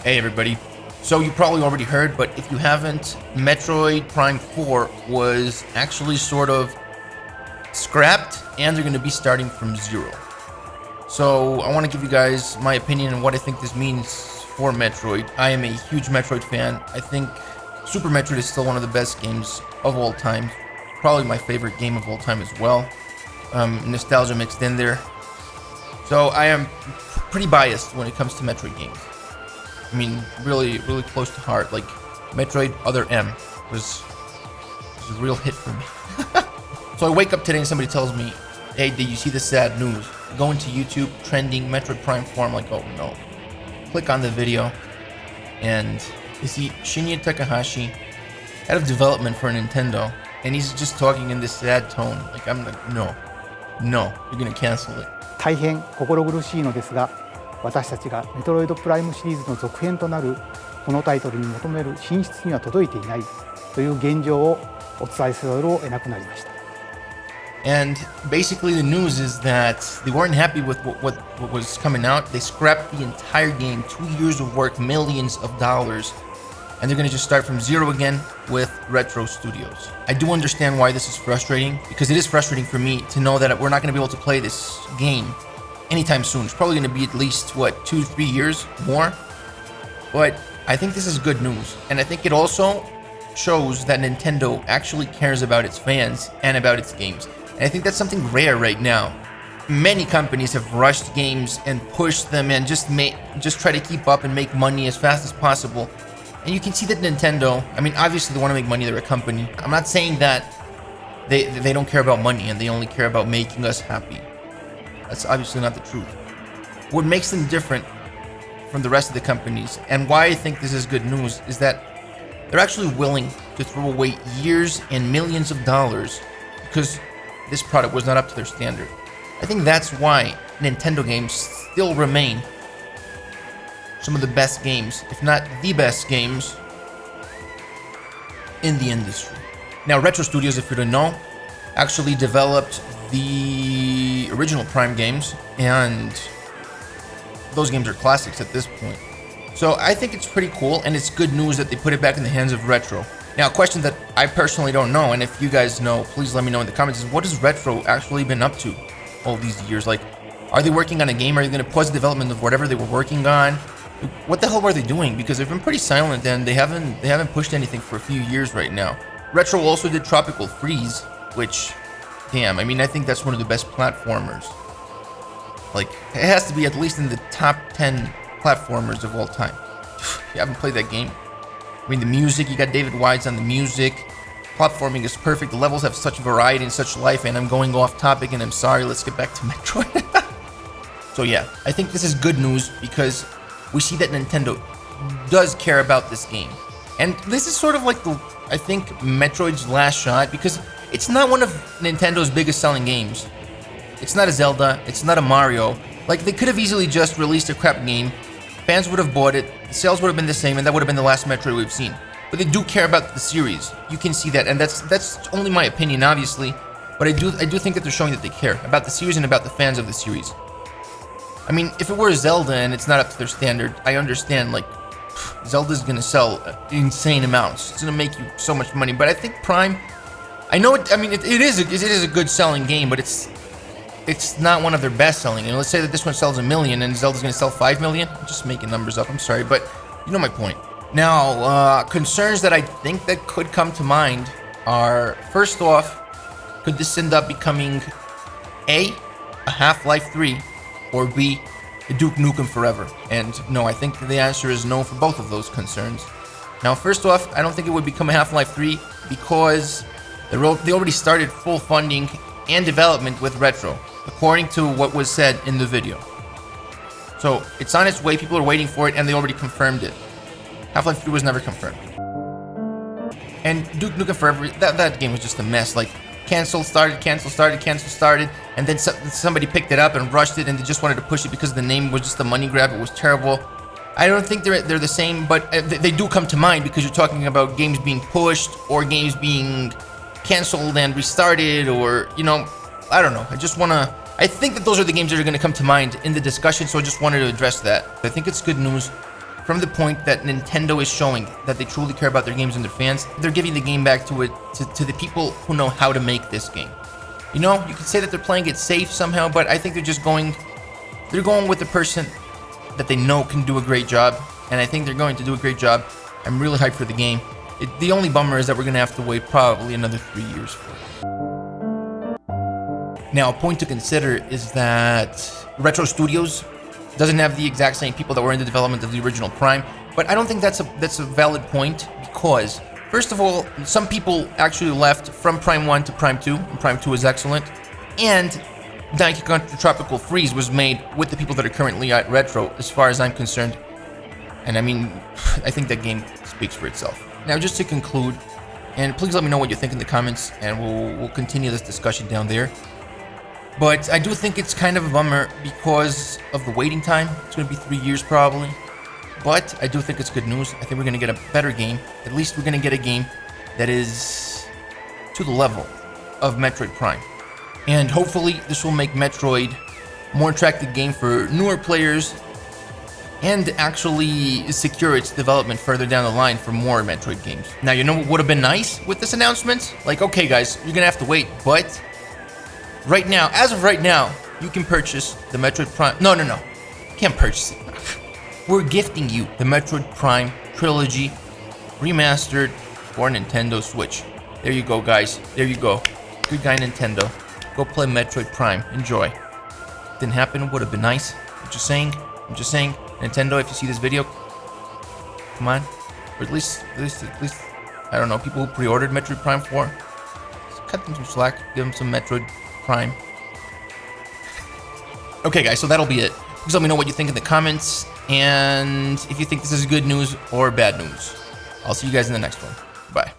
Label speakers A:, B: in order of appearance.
A: Hey everybody. So you probably already heard, but if you haven't, Metroid Prime 4 was actually sort of scrapped and they're going to be starting from zero. So I want to give you guys my opinion on what I think this means for Metroid. I am a huge Metroid fan. I think Super Metroid is still one of the best games of all time. Probably my favorite game of all time as well. Nostalgia mixed in there. So I am pretty biased when it comes to Metroid games. I mean, really close to heart. Like, Metroid Other M was a real hit for me. So I wake up today and somebody tells me, hey, did you see the sad news? Go into YouTube, trending Metroid Prime 4. I'm like, oh no. Click on the video, and you see Shinya Takahashi, head of development for Nintendo, and he's just talking in this sad tone. Like, I'm like, no, you're gonna cancel it.
B: 大変心苦しいのですが、私たちがメトロイドプライムシリーズの続編となるこのタイトルに求める品質には届いていないという現状をお伝えせざるを得なくなりました。
A: And basically the news is that they weren't happy with what was coming out. They scrapped the entire game, 2 years of work, millions of dollars, and they're going to just start from zero again with Retro Studios. I do understand why this is frustrating, because it is frustrating for me to know that we're not going to be able to play this game anytime soon. It's probably going to be at least, 2-3 years more? But I think this is good news, and I think it also shows that Nintendo actually cares about its fans and about its games. And I think that's something rare right now. Many companies have rushed games and pushed them and just try to keep up and make money as fast as possible. And you can see that Nintendo, I mean, obviously they want to make money, they're a company. I'm not saying that they don't care about money and they only care about making us happy. That's obviously not the truth. What makes them different from the rest of the companies, and why I think this is good news, is that they're actually willing to throw away years and millions of dollars because this product was not up to their standard. I think that's why Nintendo games still remain some of the best games, if not the best games, in the industry. Now, Retro Studios, if you don't know, actually developed the original Prime games, and those games are classics at this point. So I think it's pretty cool, and it's good news that they put it back in the hands of Retro. Now, a question that I personally don't know, and if you guys know, please let me know in the comments, is what has Retro actually been up to all these years? Like, are they working on a game? Are they going to pause the development of whatever they were working on? What the hell were they doing? Because they've been pretty silent, and they haven't pushed anything for a few years right now. Retro also did Tropical Freeze, which, damn, I mean, I think that's one of the best platformers. Like, it has to be at least in the top 10 platformers of all time. You haven't played that game? I mean, the music, you got David Wise on the music. Platforming is perfect. The levels have such variety and such life, and I'm going off topic, and I'm sorry. Let's get back to Metroid. So yeah, I think this is good news because we see that Nintendo does care about this game. And this is sort of like I think Metroid's last shot, because it's not one of Nintendo's biggest selling games. It's not a Zelda, it's not a Mario. Like, they could have easily just released a crap game. Fans would have bought it, the sales would have been the same, and that would have been the last Metroid we've seen. But they do care about the series. You can see that, and that's only my opinion, obviously. But I do think that they're showing that they care about the series and about the fans of the series. I mean, if it were Zelda and it's not up to their standard, I understand, like, Zelda's gonna sell insane amounts. It's gonna make you so much money. But I think Prime, I know it, I mean, it is a good selling game, but it's not one of their best selling. And let's say that this one sells 1 million and Zelda's gonna sell 5 million. I'm just making numbers up, I'm sorry, but you know my point. Now, concerns that I think that could come to mind are, first off, could this end up becoming A, a Half-Life 3, or B, a Duke Nukem Forever? And no, I think the answer is no for both of those concerns. Now, first off, I don't think it would become a Half-Life 3 because they already started full funding and development with Retro, according to what was said in the video. So it's on its way, people are waiting for it, and they already confirmed it. Half-Life 3 was never confirmed. And Duke Nukem Forever, that game was just a mess. Like, cancel started, and then somebody picked it up and rushed it, and they just wanted to push it because the name was just a money grab. It was terrible. I don't think they're the same, but they do come to mind because you're talking about games being pushed or games being canceled and restarted, or, you know, I don't know. I think that those are the games that are going to come to mind in the discussion, so I just wanted to address that. I think it's good news from the point that Nintendo is showing that they truly care about their games and their fans, they're giving the game back to the people who know how to make this game. You know, you could say that they're playing it safe somehow, but I think they're going with the person that they know can do a great job, and I think they're going to do a great job. I'm really hyped for the game. The only bummer is that we're going to have to wait probably another 3 years for it. Now, a point to consider is that Retro Studios doesn't have the exact same people that were in the development of the original Prime, but I don't think that's a valid point because, first of all, some people actually left from Prime 1 to Prime 2, and Prime 2 is excellent, and Donkey Kong Tropical Freeze was made with the people that are currently at Retro, as far as I'm concerned. And I mean, I think that game speaks for itself. Now, just to conclude, and please let me know what you think in the comments, and we'll continue this discussion down there. But I do think it's kind of a bummer because of the waiting time. It's going to be 3 years probably. But I do think it's good news. I think we're going to get a better game. At least we're going to get a game that is to the level of Metroid Prime. And hopefully this will make Metroid a more attractive game for newer players and actually secure its development further down the line for more Metroid games. Now, you know what would have been nice with this announcement? Like, okay guys, you're going to have to wait, but right now, as of right now, you can purchase the Metroid Prime. No. You can't purchase it. We're gifting you the Metroid Prime Trilogy Remastered for Nintendo Switch. There you go, guys. There you go. Good guy, Nintendo. Go play Metroid Prime. Enjoy. Didn't happen. Would have been nice. I'm just saying. Nintendo, if you see this video, come on. Or at least, I don't know, people who pre-ordered Metroid Prime 4, just cut them some slack. Give them some Metroid Prime. Okay, guys, so that'll be it. Please let me know what you think in the comments, and if you think this is good news or bad news. I'll see you guys in the next one. Bye.